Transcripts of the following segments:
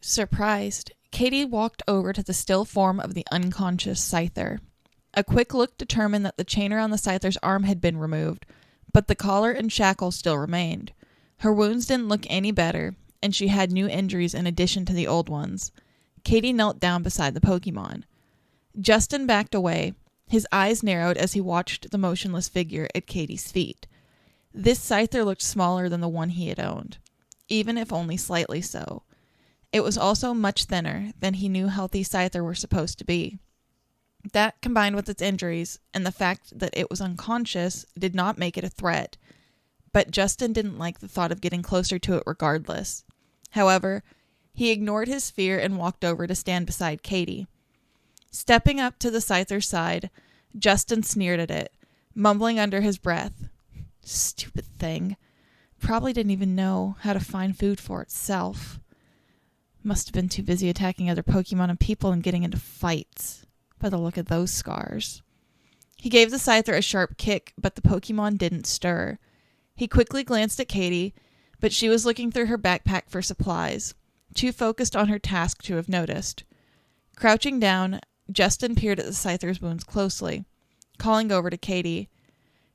Surprised, Katie walked over to the still form of the unconscious Scyther. A quick look determined that the chain around the Scyther's arm had been removed, but the collar and shackle still remained. Her wounds didn't look any better, and she had new injuries in addition to the old ones. Katie knelt down beside the Pokemon. Justin backed away, his eyes narrowed as he watched the motionless figure at Katie's feet. This Scyther looked smaller than the one he had owned, even if only slightly so. It was also much thinner than he knew healthy Scyther were supposed to be. That, combined with its injuries and the fact that it was unconscious, did not make it a threat, but Justin didn't like the thought of getting closer to it regardless. However, he ignored his fear and walked over to stand beside Katie. Stepping up to the Scyther's side, Justin sneered at it, mumbling under his breath, "Stupid thing. Probably didn't even know how to find food for itself. Must have been too busy attacking other Pokemon and people and getting into fights, by the look of those scars." He gave the Scyther a sharp kick, but the Pokemon didn't stir. He quickly glanced at Katie, but she was looking through her backpack for supplies, too focused on her task to have noticed. Crouching down, Justin peered at the Scyther's wounds closely, calling over to Katie,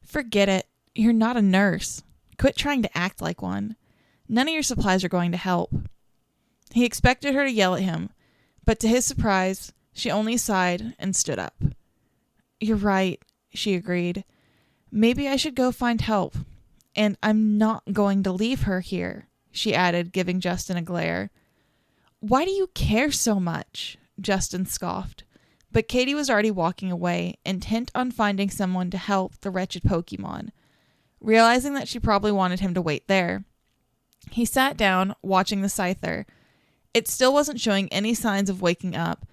"Forget it. You're not a nurse. Quit trying to act like one. None of your supplies are going to help." He expected her to yell at him, but to his surprise, she only sighed and stood up. "You're right," she agreed. "Maybe I should go find help. And I'm not going to leave her here," she added, giving Justin a glare. "Why do you care so much?" Justin scoffed. But Katie was already walking away, intent on finding someone to help the wretched Pokemon. Realizing that she probably wanted him to wait there, he sat down, watching the Scyther. It still wasn't showing any signs of waking up,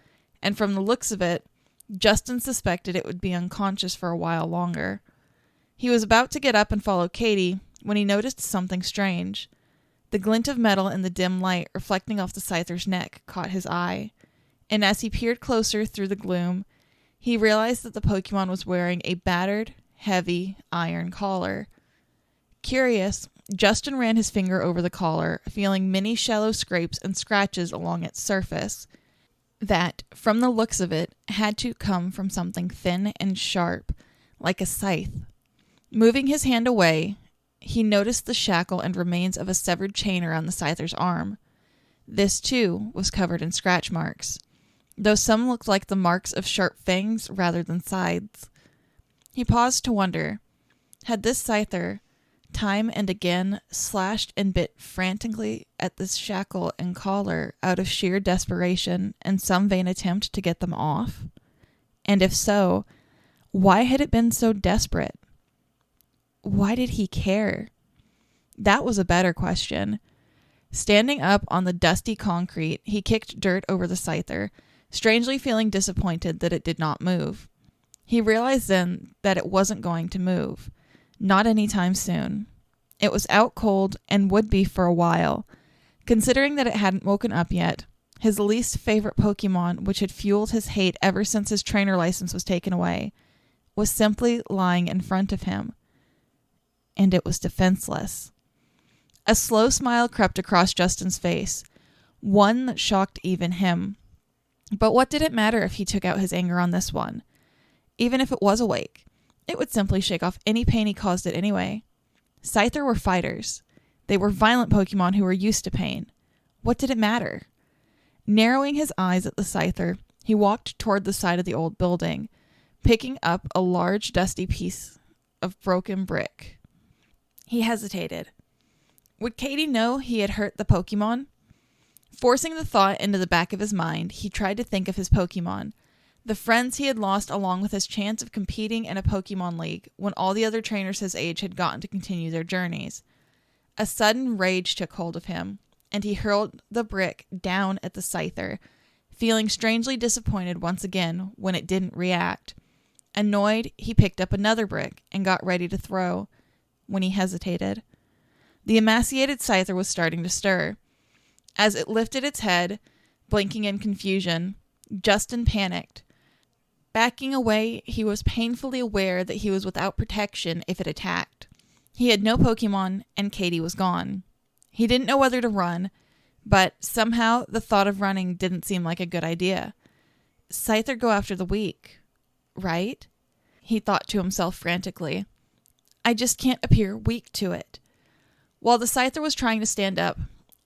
and from the looks of it, Justin suspected it would be unconscious for a while longer. He was about to get up and follow Katie when he noticed something strange. The glint of metal in the dim light reflecting off the Scyther's neck caught his eye, and as he peered closer through the gloom, he realized that the Pokemon was wearing a battered, heavy iron collar. Curious, Justin ran his finger over the collar, feeling many shallow scrapes and scratches along its surface that, from the looks of it, had to come from something thin and sharp, like a scythe. Moving his hand away, he noticed the shackle and remains of a severed chain around the Scyther's arm. This, too, was covered in scratch marks, though some looked like the marks of sharp fangs rather than scythes. He paused to wonder, had this Scyther, time and again, slashed and bit frantically at this shackle and collar out of sheer desperation and some vain attempt to get them off? And if so, why had it been so desperate? Why did he care? That was a better question. Standing up on the dusty concrete, he kicked dirt over the Scyther, strangely feeling disappointed that it did not move. He realized then that it wasn't going to move. Not anytime soon. It was out cold and would be for a while. Considering that it hadn't woken up yet, his least favorite Pokemon, which had fueled his hate ever since his trainer license was taken away, was simply lying in front of him. And it was defenseless. A slow smile crept across Justin's face, one that shocked even him. But what did it matter if he took out his anger on this one? Even if it was awake, it would simply shake off any pain he caused it anyway. Scyther were fighters. They were violent Pokemon who were used to pain. What did it matter? Narrowing his eyes at the Scyther, he walked toward the side of the old building, picking up a large dusty piece of broken brick. He hesitated. Would Katie know he had hurt the Pokemon? Forcing the thought into the back of his mind, he tried to think of his Pokemon, the friends he had lost along with his chance of competing in a Pokemon League when all the other trainers his age had gotten to continue their journeys. A sudden rage took hold of him, and he hurled the brick down at the Scyther, feeling strangely disappointed once again when it didn't react. Annoyed, he picked up another brick and got ready to throw, when he hesitated. The emaciated Scyther was starting to stir. As it lifted its head, blinking in confusion, Justin panicked. Backing away, he was painfully aware that he was without protection if it attacked. He had no Pokemon, and Katie was gone. He didn't know whether to run, But somehow the thought of running didn't seem like a good idea. Scyther go after the weak, right? He thought to himself frantically. I just can't appear weak to it. While the Scyther was trying to stand up,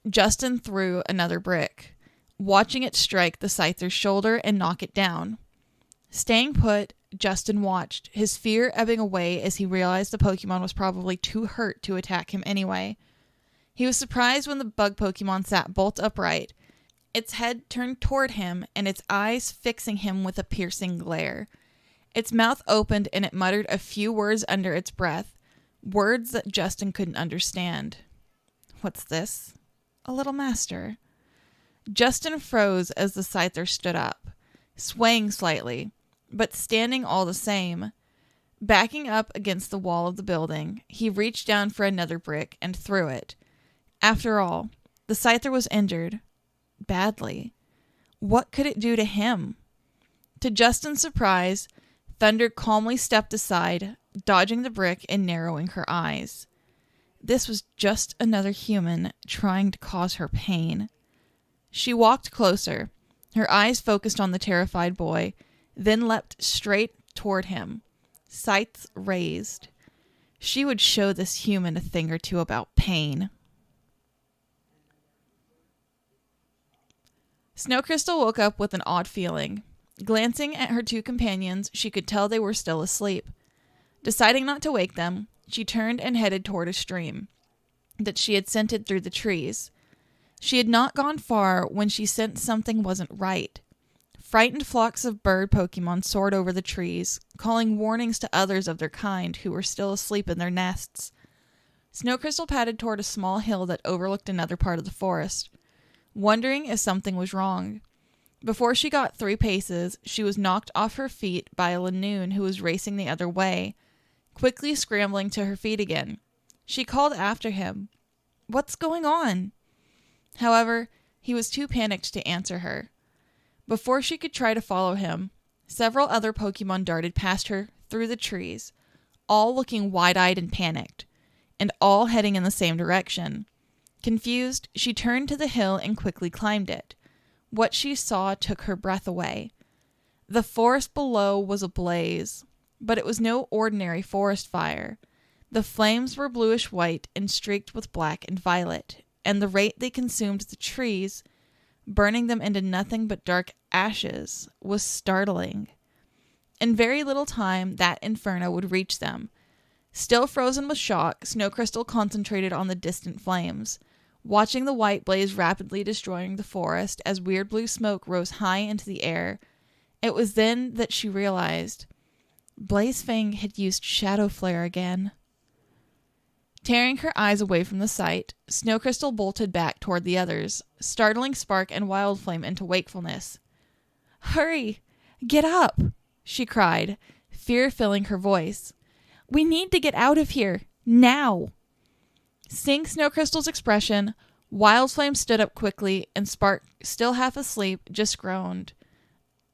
Justin threw another brick, watching it strike the Scyther's shoulder and knock it down. Staying put, Justin watched, his fear ebbing away as he realized the Pokemon was probably too hurt to attack him anyway. He was surprised when the bug Pokemon sat bolt upright, its head turned toward him and its eyes fixing him with a piercing glare. Its mouth opened and it muttered a few words under its breath, words that Justin couldn't understand. What's this? A little master. Justin froze as the Scyther stood up, swaying slightly, but standing all the same. Backing up against the wall of the building, he reached down for another brick and threw it. After all, the Scyther was injured. Badly. What could it do to him? To Justin's surprise, Thunder calmly stepped aside, dodging the brick and narrowing her eyes. This was just another human trying to cause her pain. She walked closer, her eyes focused on the terrified boy, then leapt straight toward him, scythes raised. She would show this human a thing or two about pain. Snow Crystal woke up with an odd feeling. Glancing at her two companions, she could tell they were still asleep. Deciding not to wake them, she turned and headed toward a stream that she had scented through the trees. She had not gone far when she sensed something wasn't right. Frightened flocks of bird Pokemon soared over the trees, calling warnings to others of their kind who were still asleep in their nests. Snow Crystal padded toward a small hill that overlooked another part of the forest, wondering if something was wrong. Before she got 3 paces, she was knocked off her feet by a Lanoon who was racing the other way. Quickly scrambling to her feet again, she called after him, "What's going on?" However, he was too panicked to answer her. Before she could try to follow him, several other Pokemon darted past her through the trees, all looking wide-eyed and panicked, and all heading in the same direction. Confused, she turned to the hill and quickly climbed it. What she saw took her breath away. The forest below was ablaze, but it was no ordinary forest fire. The flames were bluish-white and streaked with black and violet, and the rate they consumed the trees, burning them into nothing but dark ashes, was startling. In very little time, that inferno would reach them. Still frozen with shock, Snow Crystal concentrated on the distant flames, watching the white blaze rapidly destroying the forest as weird blue smoke rose high into the air. It was then that she realized Blazefang had used Shadow Flare again. Tearing her eyes away from the sight, Snow Crystal bolted back toward the others, startling Spark and Wild Flame into wakefulness. "Hurry! Get up!" she cried, fear filling her voice. "We need to get out of here, now!" Seeing Snow Crystal's expression, Wild Flame stood up quickly, and Spark, still half asleep, just groaned.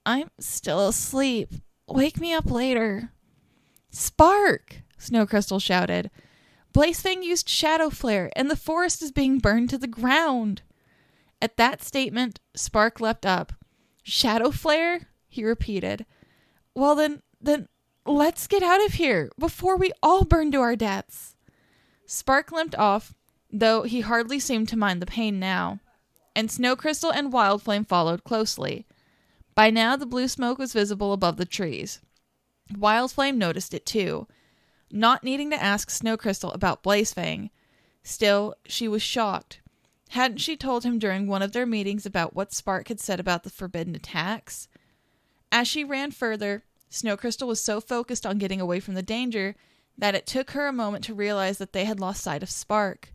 "I'm still asleep. Wake me up later." "Spark!" Snow Crystal shouted. "Blazefang used Shadow Flare, and the forest is being burned to the ground." At that statement, Spark leapt up. "Shadow Flare?" he repeated. "Well then, let's get out of here, before we all burn to our deaths." Spark limped off, though he hardly seemed to mind the pain now, and Snow Crystal and Wild Flame followed closely. By now the blue smoke was visible above the trees. Wild Flame noticed it too, not needing to ask Snow Crystal about Blazefang. Still, she was shocked. Hadn't she told him during one of their meetings about what Spark had said about the forbidden attacks? As she ran further, Snow Crystal was so focused on getting away from the danger that it took her a moment to realize that they had lost sight of Spark.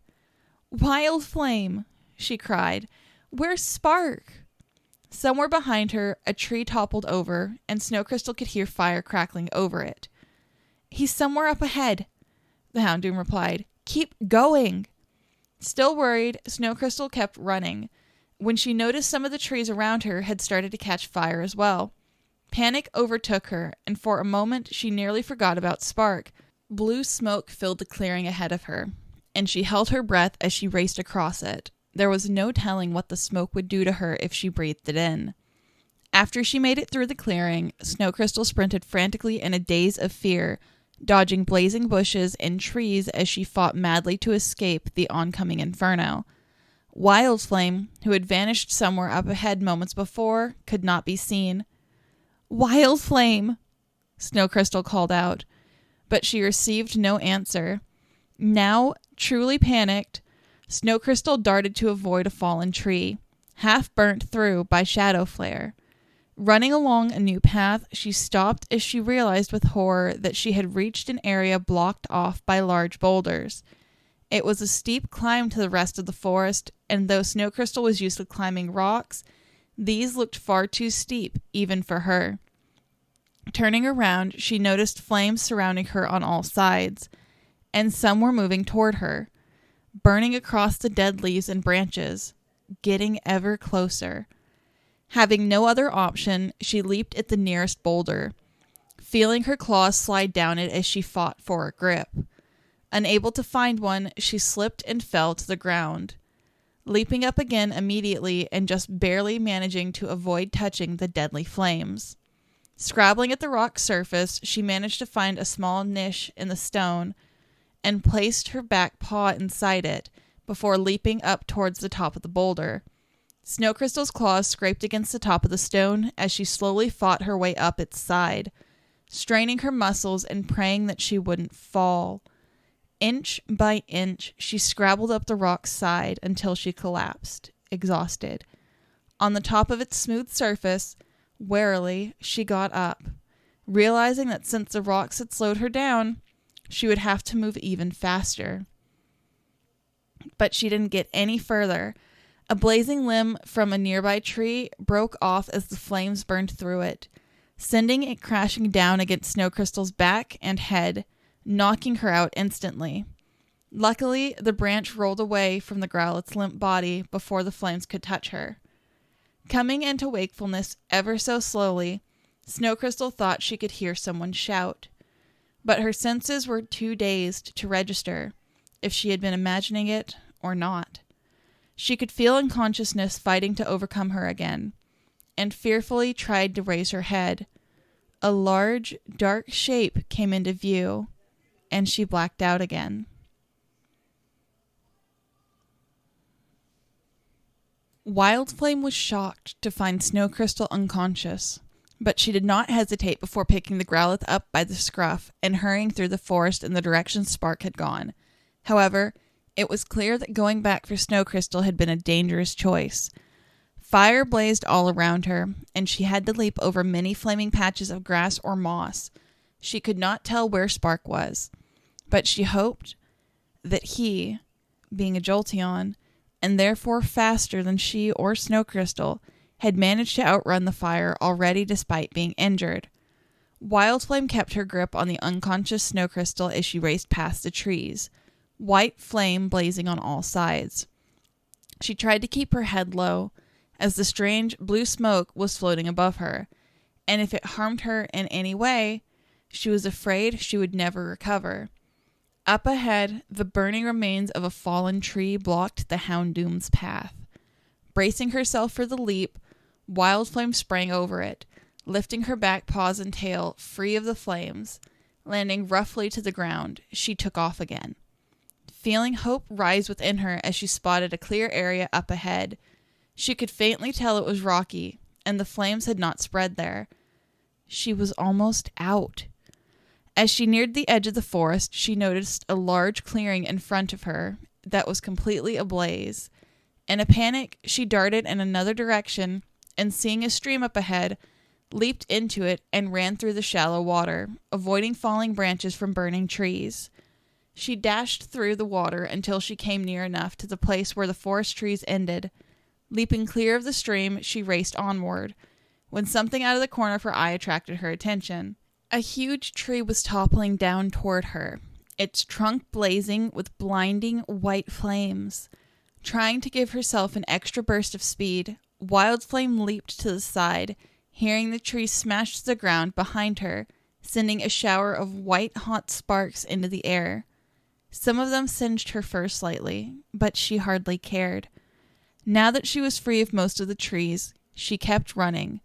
"Wild Flame!" she cried. "Where's Spark?" Somewhere behind her, a tree toppled over, and Snow Crystal could hear fire crackling over it. "He's somewhere up ahead," the Houndoom replied. "Keep going." Still worried, Snow Crystal kept running, when she noticed some of the trees around her had started to catch fire as well. Panic overtook her, and for a moment she nearly forgot about Spark. Blue smoke filled the clearing ahead of her, and she held her breath as she raced across it, There was no telling what the smoke would do to her if she breathed it in. After she made it through the clearing, Snow Crystal sprinted frantically in a daze of fear, dodging blazing bushes and trees as she fought madly to escape the oncoming inferno. Wild Flame, who had vanished somewhere up ahead moments before, could not be seen. "Wild Flame!" Snow Crystal called out, but she received no answer. Now, truly panicked, Snow Crystal darted to avoid a fallen tree, half burnt through by shadow flare. Running along a new path, she stopped as she realized with horror that she had reached an area blocked off by large boulders. It was a steep climb to the rest of the forest, and though Snow Crystal was used to climbing rocks, these looked far too steep, even for her. Turning around, she noticed flames surrounding her on all sides, and some were moving toward her, burning across the dead leaves and branches, getting ever closer. Having no other option, she leaped at the nearest boulder, feeling her claws slide down it as she fought for a grip. Unable to find one, she slipped and fell to the ground, leaping up again immediately and just barely managing to avoid touching the deadly flames. Scrabbling at the rock's surface, she managed to find a small niche in the stone and placed her back paw inside it before leaping up towards the top of the boulder. Snow Crystal's claws scraped against the top of the stone as she slowly fought her way up its side, straining her muscles and praying that she wouldn't fall. Inch by inch, she scrabbled up the rock's side until she collapsed, exhausted. On the top of its smooth surface, warily, she got up, realizing that since the rocks had slowed her down, she would have to move even faster. But she didn't get any further. A blazing limb from a nearby tree broke off as the flames burned through it, sending it crashing down against Snow Crystal's back and head, knocking her out instantly. Luckily, the branch rolled away from the Growlethe's limp body before the flames could touch her. Coming into wakefulness ever so slowly, Snow Crystal thought she could hear someone shout, but her senses were too dazed to register if she had been imagining it or not. She could feel unconsciousness fighting to overcome her again, and fearfully tried to raise her head. A large, dark shape came into view, and she blacked out again. Wild Flame was shocked to find Snow Crystal unconscious, but she did not hesitate before picking the Growlithe up by the scruff and hurrying through the forest in the direction Spark had gone. However, it was clear that going back for Snow Crystal had been a dangerous choice. Fire blazed all around her, and she had to leap over many flaming patches of grass or moss. She could not tell where Spark was, but she hoped that he, being a Jolteon, and therefore faster than she or Snow Crystal, had managed to outrun the fire already despite being injured. Wild Flame kept her grip on the unconscious Snow Crystal as she raced past the trees, white flame blazing on all sides. She tried to keep her head low, as the strange blue smoke was floating above her, and if it harmed her in any way, she was afraid she would never recover. Up ahead, the burning remains of a fallen tree blocked the Houndoom's path. Bracing herself for the leap, Wild Flame sprang over it, lifting her back paws and tail free of the flames. Landing roughly to the ground, she took off again. Feeling hope rise within her as she spotted a clear area up ahead, she could faintly tell it was rocky, and the flames had not spread there. She was almost out. As she neared the edge of the forest, she noticed a large clearing in front of her that was completely ablaze. In a panic, she darted in another direction, and seeing a stream up ahead, leaped into it and ran through the shallow water, avoiding falling branches from burning trees. She dashed through the water until she came near enough to the place where the forest trees ended. Leaping clear of the stream, she raced onward, when something out of the corner of her eye attracted her attention. A huge tree was toppling down toward her, its trunk blazing with blinding white flames. Trying to give herself an extra burst of speed, Wild Flame leaped to the side, hearing the tree smash to the ground behind her, sending a shower of white hot sparks into the air. Some of them singed her fur slightly, but she hardly cared. Now that she was free of most of the trees, she kept running,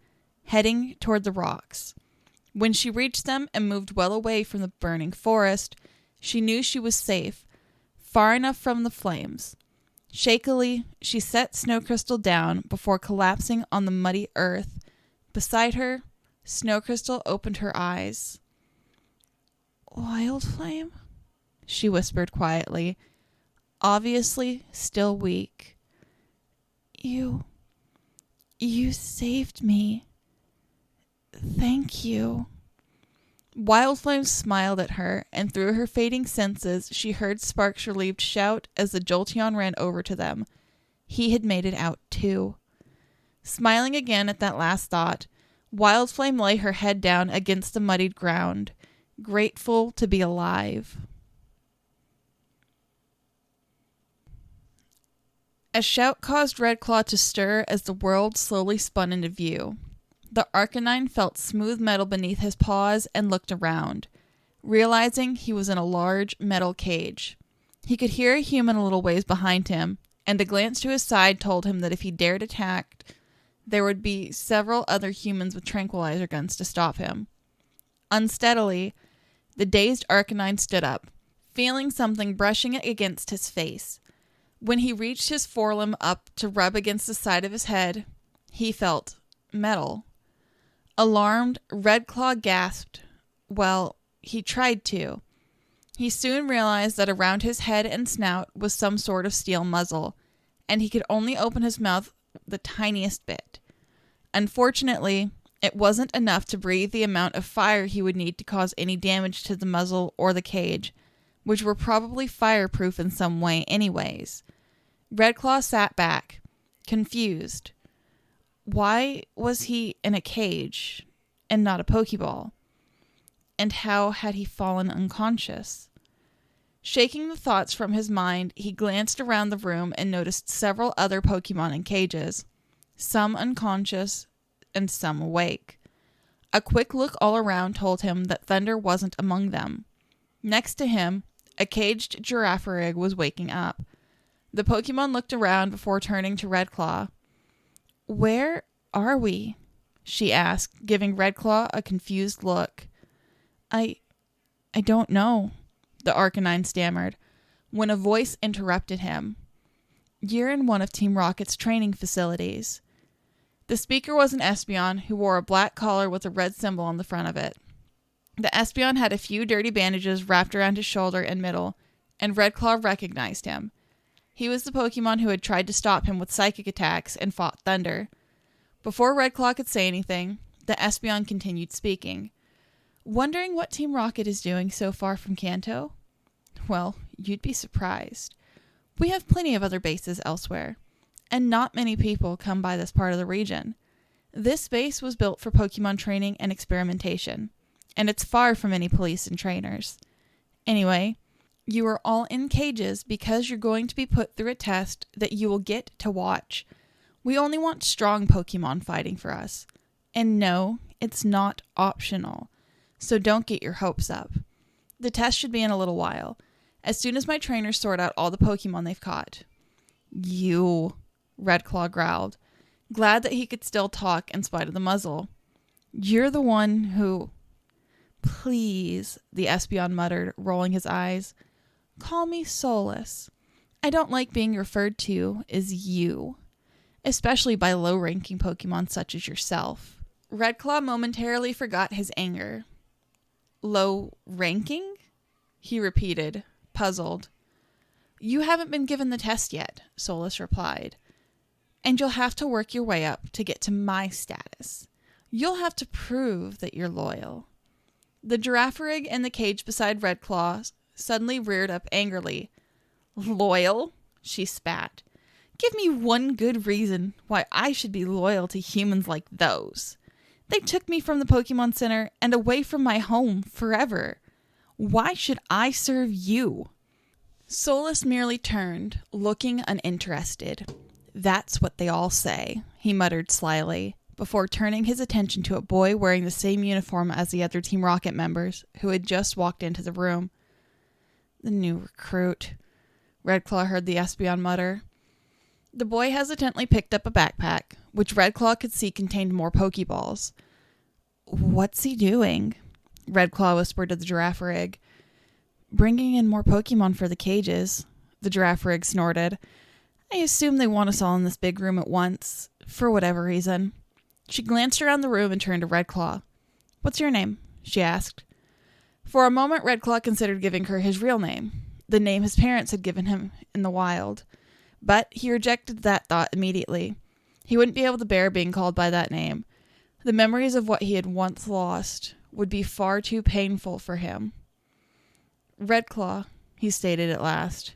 heading toward the rocks. When she reached them and moved well away from the burning forest, she knew she was safe, far enough from the flames. Shakily, she set Snow Crystal down before collapsing on the muddy earth. Beside her, Snow Crystal opened her eyes. "Wild Flame?" she whispered quietly, obviously still weak. You saved me. Thank you." Wild Flame smiled at her, and through her fading senses, she heard Spark's relieved shout as the Jolteon ran over to them. He had made it out too. Smiling again at that last thought, Wild Flame lay her head down against the muddied ground, grateful to be alive. A shout caused Redclaw to stir as the world slowly spun into view. The Arcanine felt smooth metal beneath his paws and looked around, realizing he was in a large metal cage. He could hear a human a little ways behind him, and a glance to his side told him that if he dared attack, there would be several other humans with tranquilizer guns to stop him. Unsteadily, the dazed Arcanine stood up, feeling something brushing against his face. When he reached his forelimb up to rub against the side of his head, he felt metal. Alarmed, Redclaw gasped. Well, he tried to. He soon realized that around his head and snout was some sort of steel muzzle, and he could only open his mouth the tiniest bit. Unfortunately, it wasn't enough to breathe the amount of fire he would need to cause any damage to the muzzle or the cage, which were probably fireproof in some way anyways. Redclaw sat back, confused. Why was he in a cage and not a Pokeball? And how had he fallen unconscious? Shaking the thoughts from his mind, he glanced around the room and noticed several other Pokemon in cages, some unconscious and some awake. A quick look all around told him that Thunder wasn't among them. Next to him, a caged Girafarig was waking up. The Pokemon looked around before turning to Redclaw. "Where are we?" she asked, giving Redclaw a confused look. I don't know," the Arcanine stammered, when a voice interrupted him. "You're in one of Team Rocket's training facilities." The speaker was an Espeon who wore a black collar with a red symbol on the front of it. The Espeon had a few dirty bandages wrapped around his shoulder and middle, and Redclaw recognized him. He was the Pokemon who had tried to stop him with psychic attacks and fought Thunder. Before Redclaw could say anything, the Espeon continued speaking. "Wondering what Team Rocket is doing so far from Kanto? Well, you'd be surprised. We have plenty of other bases elsewhere, and not many people come by this part of the region. This base was built for Pokemon training and experimentation, and it's far from any police and trainers. Anyway, you are all in cages because you're going to be put through a test that you will get to watch. We only want strong Pokemon fighting for us. And no, it's not optional. So don't get your hopes up. The test should be in a little while, as soon as my trainers sort out all the Pokemon they've caught." "You," Redclaw growled, glad that he could still talk in spite of the muzzle. "You're the one who—" "Please," the Espeon muttered, rolling his eyes. "Call me Solus. I don't like being referred to as you, especially by low-ranking Pokemon such as yourself." Redclaw momentarily forgot his anger. "Low-ranking?" he repeated, puzzled. "You haven't been given the test yet," Solus replied. "And you'll have to work your way up to get to my status. You'll have to prove that you're loyal." The Girafarig in the cage beside Redclaw suddenly reared up angrily. "Loyal?" she spat. "Give me one good reason why I should be loyal to humans like those. They took me from the Pokemon Center and away from my home forever. Why should I serve you?" Solus merely turned, looking uninterested. "That's what they all say," he muttered slyly, before turning his attention to a boy wearing the same uniform as the other Team Rocket members, who had just walked into the room. "The new recruit," Redclaw heard the Espeon mutter. The boy hesitantly picked up a backpack, which Redclaw could see contained more Pokeballs. "What's he doing?" Redclaw whispered to the Girafarig. "Bringing in more Pokemon for the cages," the Girafarig snorted. "I assume they want us all in this big room at once, for whatever reason." She glanced around the room and turned to Redclaw. "What's your name?" she asked. For a moment, Redclaw considered giving her his real name, the name his parents had given him in the wild. But he rejected that thought immediately. He wouldn't be able to bear being called by that name. The memories of what he had once lost would be far too painful for him. "Redclaw," he stated at last.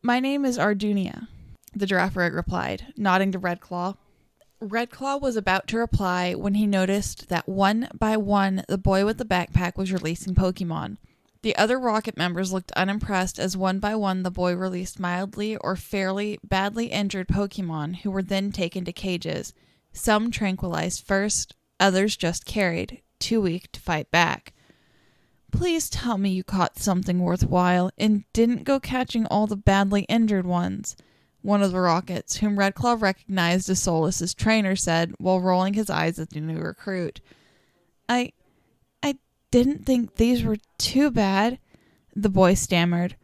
"My name is Ardunia," the Girafarig replied, nodding to Redclaw. Redclaw was about to reply when he noticed that one by one the boy with the backpack was releasing Pokemon. The other Rocket members looked unimpressed as one by one the boy released mildly or fairly badly injured Pokemon who were then taken to cages, some tranquilized first, others just carried, too weak to fight back. "Please tell me you caught something worthwhile and didn't go catching all the badly injured ones," one of the Rockets, whom Redclaw recognized as Solus's trainer, said while rolling his eyes at the new recruit. I didn't think these were too bad," the boy stammered.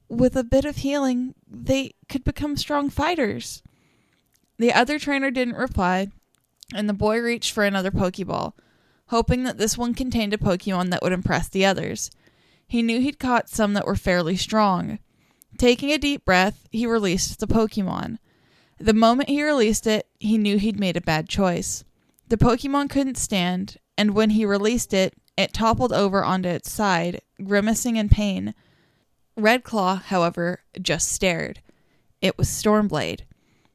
"With a bit of healing, they could become strong fighters." The other trainer didn't reply, and the boy reached for another Pokeball, hoping that this one contained a Pokemon that would impress the others. He knew he'd caught some that were fairly strong. Taking a deep breath, he released the Pokemon. The moment he released it, he knew he'd made a bad choice. The Pokemon couldn't stand, and when he released it, it toppled over onto its side, grimacing in pain. Redclaw, however, just stared. It was Stormblade.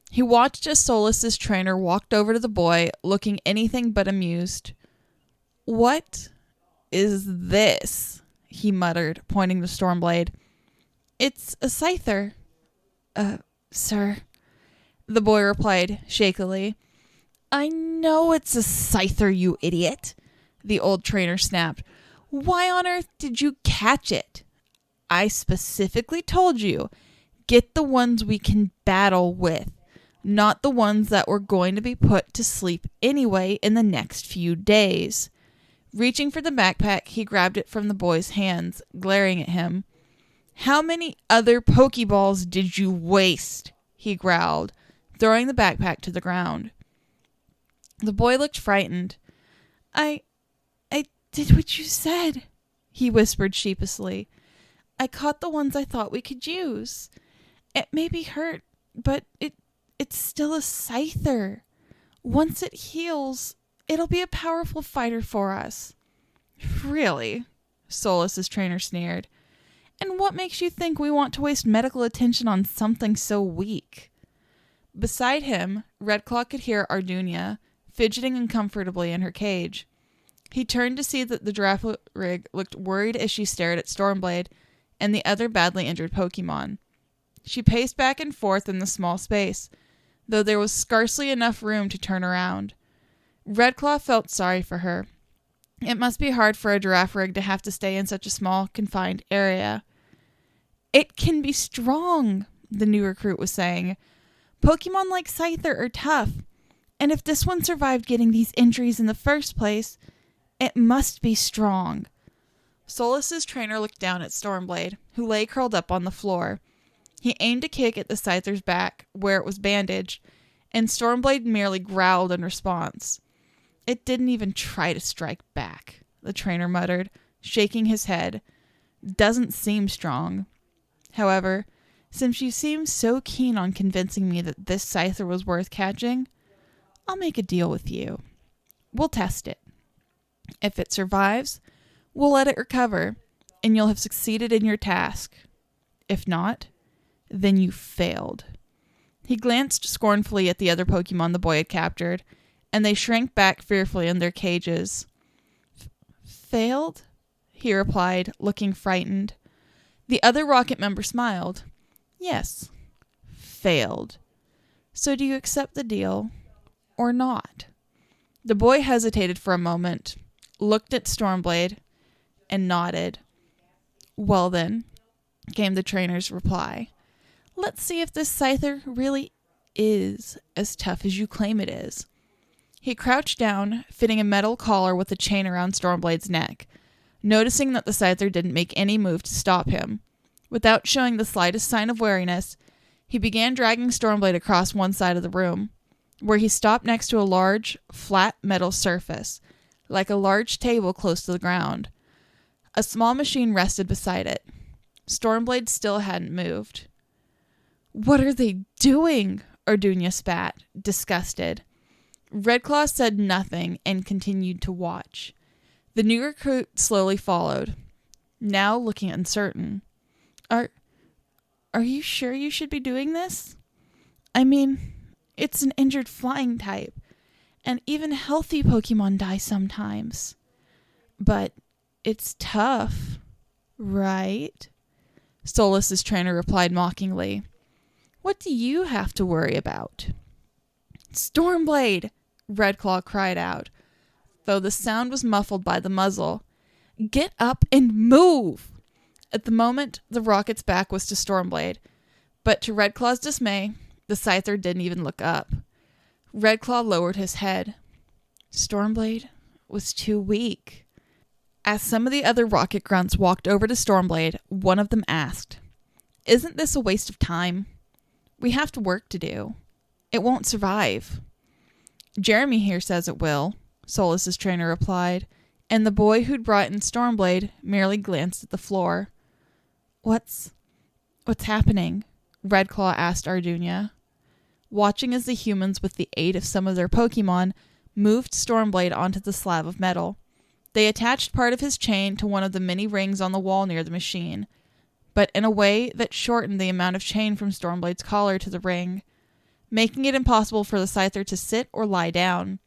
He watched as Solus's trainer walked over to the boy, looking anything but amused. "What is this?" he muttered, pointing to Stormblade. "It's a Scyther." Sir," the boy replied shakily. "I know it's a Scyther, you idiot," the old trainer snapped. "Why on earth did you catch it? I specifically told you, get the ones we can battle with, not the ones that were going to be put to sleep anyway in the next few days." Reaching for the backpack, he grabbed it from the boy's hands, glaring at him. "How many other Pokeballs did you waste?" he growled, throwing the backpack to the ground. The boy looked frightened. I did what you said," he whispered sheepishly. "I caught the ones I thought we could use. It may be hurt, but it's still a Scyther. Once it heals, it'll be a powerful fighter for us." "Really?" Solus's trainer sneered. "And what makes you think we want to waste medical attention on something so weak?" Beside him, Redclaw could hear Ardunia fidgeting uncomfortably in her cage. He turned to see that the Girafarig looked worried as she stared at Stormblade and the other badly injured Pokemon. She paced back and forth in the small space, though there was scarcely enough room to turn around. Redclaw felt sorry for her. It must be hard for a Girafarig to have to stay in such a small, confined area. "It can be strong," the new recruit was saying. "Pokemon like Scyther are tough, and if this one survived getting these injuries in the first place, it must be strong." Solus's trainer looked down at Stormblade, who lay curled up on the floor. He aimed a kick at the Scyther's back, where it was bandaged, and Stormblade merely growled in response. "It didn't even try to strike back," the trainer muttered, shaking his head. "Doesn't seem strong. However, since you seem so keen on convincing me that this Scyther was worth catching, I'll make a deal with you. We'll test it. If it survives, we'll let it recover, and you'll have succeeded in your task. If not, then you failed." He glanced scornfully at the other Pokemon the boy had captured, and they shrank back fearfully in their cages. "Failed?" he replied, looking frightened. The other Rocket member smiled. "Yes, failed. So do you accept the deal or not?" The boy hesitated for a moment, looked at Stormblade, and nodded. "Well then," came the trainer's reply, "let's see if this Scyther really is as tough as you claim it is. He crouched down, fitting a metal collar with a chain around Stormblade's neck, noticing that the Scyther didn't make any move to stop him. Without showing the slightest sign of wariness, he began dragging Stormblade across one side of the room, where he stopped next to a large, flat metal surface, like a large table close to the ground. A small machine rested beside it. Stormblade still hadn't moved. "What are they doing?" Ardunia spat, disgusted. Redclaw said nothing and continued to watch. The new recruit slowly followed, now looking uncertain. Are you sure you should be doing this? I mean, it's an injured flying type, and even healthy Pokemon die sometimes. But it's tough, right? Solis's trainer replied mockingly. What do you have to worry about? Stormblade! Redclaw cried out, though the sound was muffled by the muzzle. Get up and move! At the moment, the rocket's back was to Stormblade, but to Redclaw's dismay, the Scyther didn't even look up. Redclaw lowered his head. Stormblade was too weak. As some of the other rocket grunts walked over to Stormblade, one of them asked, "Isn't this a waste of time? We have to work to do. It won't survive." "Jeremy here says it will," Solis's trainer replied, and the boy who'd brought in Stormblade merely glanced at the floor. What's happening?" Redclaw asked Ardunia, watching as the humans, with the aid of some of their Pokemon, moved Stormblade onto the slab of metal. They attached part of his chain to one of the many rings on the wall near the machine, but in a way that shortened the amount of chain from Stormblade's collar to the ring, making it impossible for the Scyther to sit or lie down.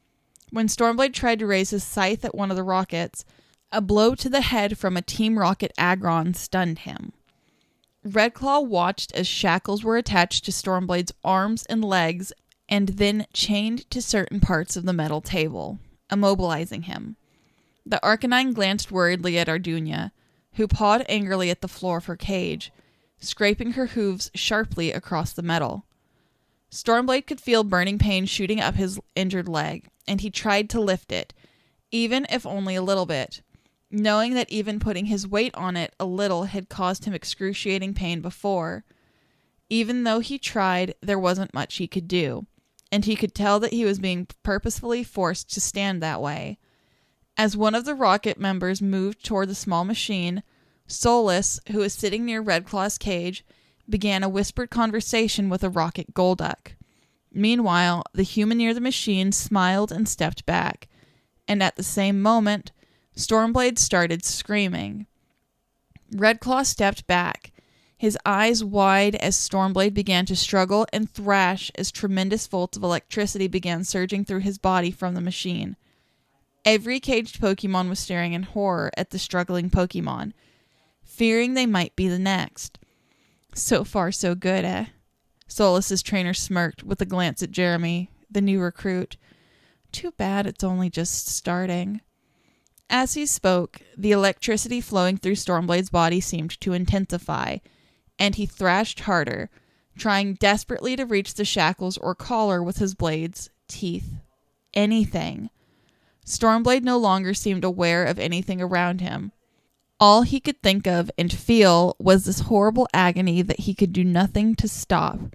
When Stormblade tried to raise his scythe at one of the rockets, a blow to the head from a Team Rocket Aggron stunned him. Redclaw watched as shackles were attached to Stormblade's arms and legs and then chained to certain parts of the metal table, immobilizing him. The Arcanine glanced worriedly at Ardunia, who pawed angrily at the floor of her cage, scraping her hooves sharply across the metal. Stormblade could feel burning pain shooting up his injured leg, and he tried to lift it, even if only a little bit, knowing that even putting his weight on it a little had caused him excruciating pain before. Even though he tried, there wasn't much he could do, and he could tell that he was being purposefully forced to stand that way. As one of the rocket members moved toward the small machine, Solis, who was sitting near Redclaw's cage, began a whispered conversation with a rocket Golduck. Meanwhile, the human near the machine smiled and stepped back, and at the same moment, Stormblade started screaming. Redclaw stepped back, his eyes wide as Stormblade began to struggle and thrash as tremendous volts of electricity began surging through his body from the machine. Every caged Pokemon was staring in horror at the struggling Pokemon, fearing they might be the next. So far, so good, eh? Solis's trainer smirked with a glance at Jeremy, the new recruit. Too bad it's only just starting. As he spoke, the electricity flowing through Stormblade's body seemed to intensify, and he thrashed harder, trying desperately to reach the shackles or collar with his blades, teeth, anything. Stormblade no longer seemed aware of anything around him. All he could think of and feel was this horrible agony that he could do nothing to stop.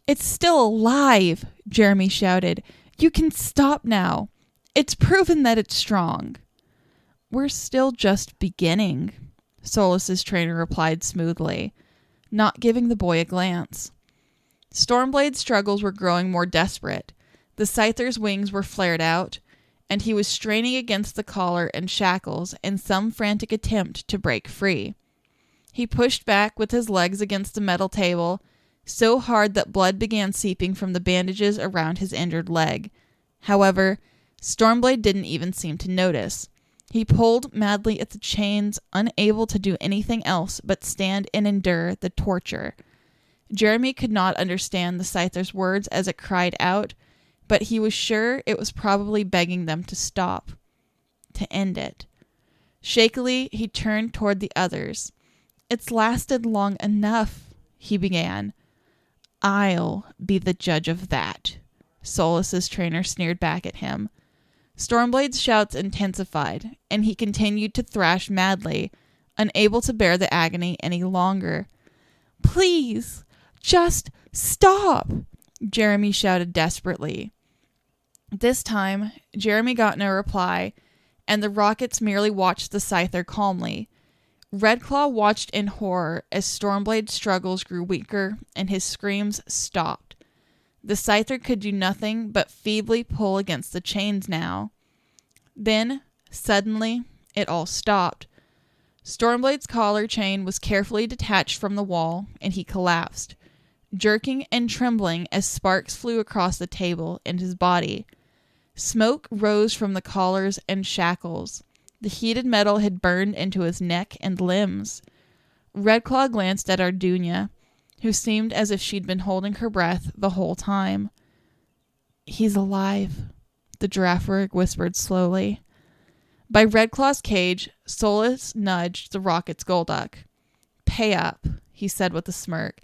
"It's still alive!" Jeremy shouted. "You can stop now. It's proven that it's strong." "We're still just beginning," Solis's trainer replied smoothly, not giving the boy a glance. Stormblade's struggles were growing more desperate. The Scyther's wings were flared out, and he was straining against the collar and shackles in some frantic attempt to break free. He pushed back with his legs against the metal table, so hard that blood began seeping from the bandages around his injured leg. However, Stormblade didn't even seem to notice. He pulled madly at the chains, unable to do anything else but stand and endure the torture. Jeremy could not understand the Scyther's words as it cried out, but he was sure it was probably begging them to stop, to end it. Shakily, he turned toward the others. "It's lasted long enough," he began. I'll be the judge of that, Solus's trainer sneered back at him. Stormblade's shouts intensified, and he continued to thrash madly, unable to bear the agony any longer. Please, just stop, Jeremy shouted desperately. This time, Jeremy got no reply, and the Rockets merely watched the Scyther calmly. Redclaw watched in horror as Stormblade's struggles grew weaker and his screams stopped. The Scyther could do nothing but feebly pull against the chains now. Then, suddenly, it all stopped. Stormblade's collar chain was carefully detached from the wall, and he collapsed, jerking and trembling as sparks flew across the table and his body. Smoke rose from the collars and shackles. The heated metal had burned into his neck and limbs. Redclaw glanced at Ardunia, who seemed as if she'd been holding her breath the whole time. He's alive, the Giraffurg whispered slowly. By Redclaw's cage, Solus nudged the Rocket's Golduck. Pay up, he said with a smirk,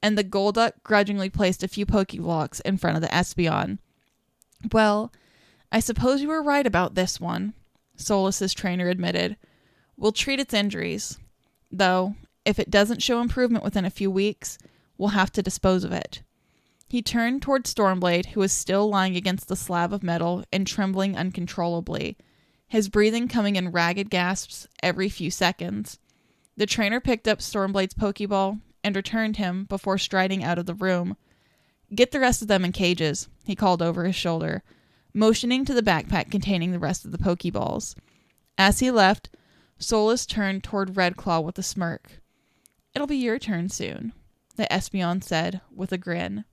and the Golduck grudgingly placed a few Pokeblocks in front of the Espeon. Well, I suppose you were right about this one, Solus's trainer admitted. We'll treat its injuries. Though, if it doesn't show improvement within a few weeks, we'll have to dispose of it. He turned toward Stormblade, who was still lying against the slab of metal and trembling uncontrollably, his breathing coming in ragged gasps every few seconds. The trainer picked up Stormblade's Pokeball and returned him before striding out of the room. Get the rest of them in cages, he called over his shoulder, motioning to the backpack containing the rest of the Pokeballs. As he left, Solus turned toward Redclaw with a smirk. It'll be your turn soon, the Espeon said with a grin.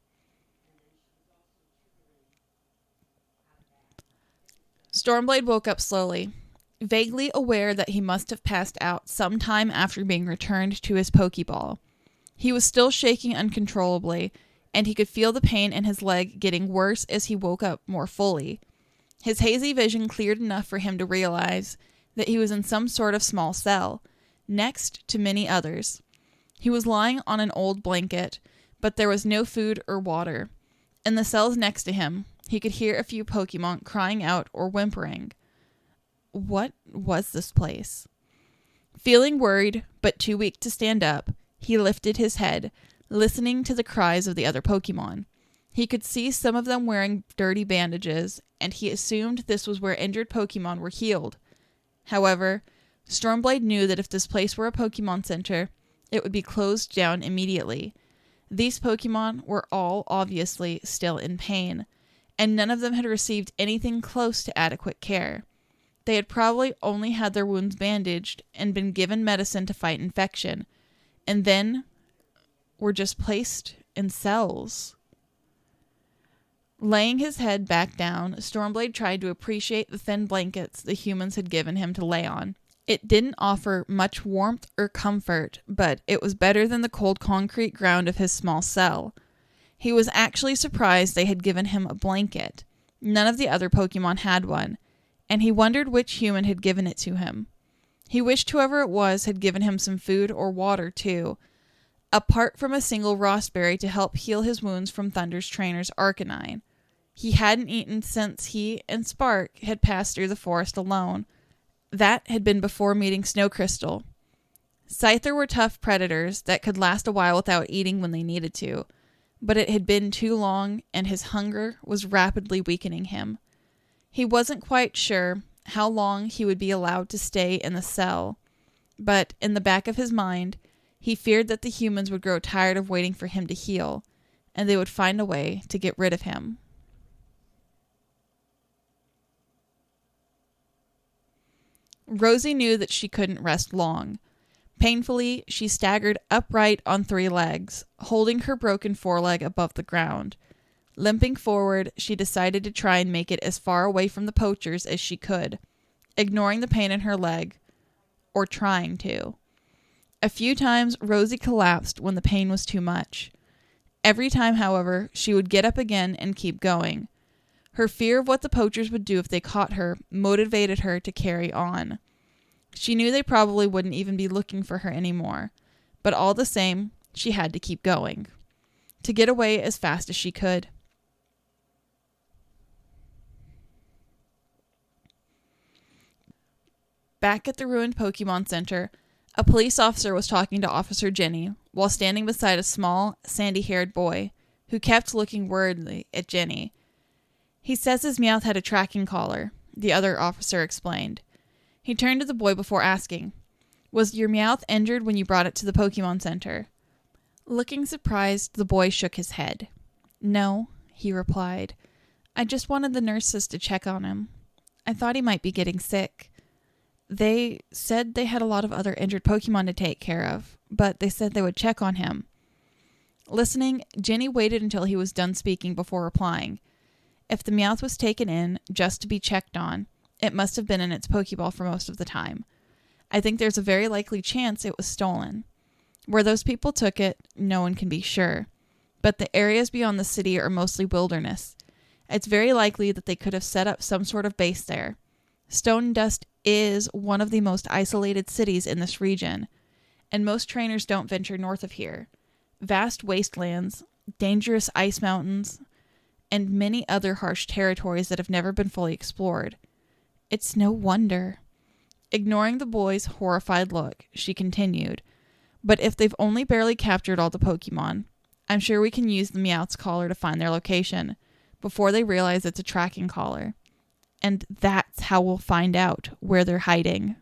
Stormblade woke up slowly, vaguely aware that he must have passed out some time after being returned to his Pokeball. He was still shaking uncontrollably, and he could feel the pain in his leg getting worse as he woke up more fully. His hazy vision cleared enough for him to realize that he was in some sort of small cell, next to many others. He was lying on an old blanket, but there was no food or water. In the cells next to him, he could hear a few Pokemon crying out or whimpering. What was this place? Feeling worried, but too weak to stand up, he lifted his head, listening to the cries of the other Pokemon. He could see some of them wearing dirty bandages, and he assumed this was where injured Pokemon were healed. However, Stormblade knew that if this place were a Pokemon Center, it would be closed down immediately. These Pokemon were all obviously still in pain, and none of them had received anything close to adequate care. They had probably only had their wounds bandaged and been given medicine to fight infection, and then were just placed in cells. Laying his head back down, Stormblade tried to appreciate the thin blankets the humans had given him to lay on. It didn't offer much warmth or comfort, but it was better than the cold concrete ground of his small cell. He was actually surprised they had given him a blanket. None of the other Pokemon had one, and he wondered which human had given it to him. He wished whoever it was had given him some food or water, too, apart from a single Rossberry to help heal his wounds from Thunder's trainer's Arcanine. He hadn't eaten since he and Spark had passed through the forest alone. That had been before meeting Snow Crystal. Scyther were tough predators that could last a while without eating when they needed to, but it had been too long, and his hunger was rapidly weakening him. He wasn't quite sure how long he would be allowed to stay in the cell, but in the back of his mind, he feared that the humans would grow tired of waiting for him to heal, and they would find a way to get rid of him. Rosie knew that she couldn't rest long. Painfully, she staggered upright on 3 legs, holding her broken foreleg above the ground. Limping forward, she decided to try and make it as far away from the poachers as she could, ignoring the pain in her leg, or trying to. A few times, Rosie collapsed when the pain was too much. Every time, however, she would get up again and keep going. Her fear of what the poachers would do if they caught her motivated her to carry on. She knew they probably wouldn't even be looking for her anymore, but all the same, she had to keep going. to get away as fast as she could. Back at the ruined Pokemon Center, a police officer was talking to Officer Jenny while standing beside a small, sandy-haired boy who kept looking worriedly at Jenny. He says his Meowth had a tracking collar, the other officer explained. He turned to the boy before asking, "Was your Meowth injured when you brought it to the Pokemon Center?" Looking surprised, the boy shook his head. "No," he replied. "I just wanted the nurses to check on him. I thought he might be getting sick. They said they had a lot of other injured Pokemon to take care of, but they said they would check on him." Listening, Jenny waited until he was done speaking before replying. If the Meowth was taken in just to be checked on, it must have been in its Pokeball for most of the time. I think there's a very likely chance it was stolen. Where those people took it, no one can be sure. But the areas beyond the city are mostly wilderness. It's very likely that they could have set up some sort of base there. Stone Dust is one of the most isolated cities in this region, and most trainers don't venture north of here. Vast wastelands, dangerous ice mountains, and many other harsh territories that have never been fully explored. It's no wonder. Ignoring the boy's horrified look, she continued, "But if they've only barely captured all the Pokemon, I'm sure we can use the Meowth's collar to find their location before they realize it's a tracking collar. And that's how we'll find out where they're hiding."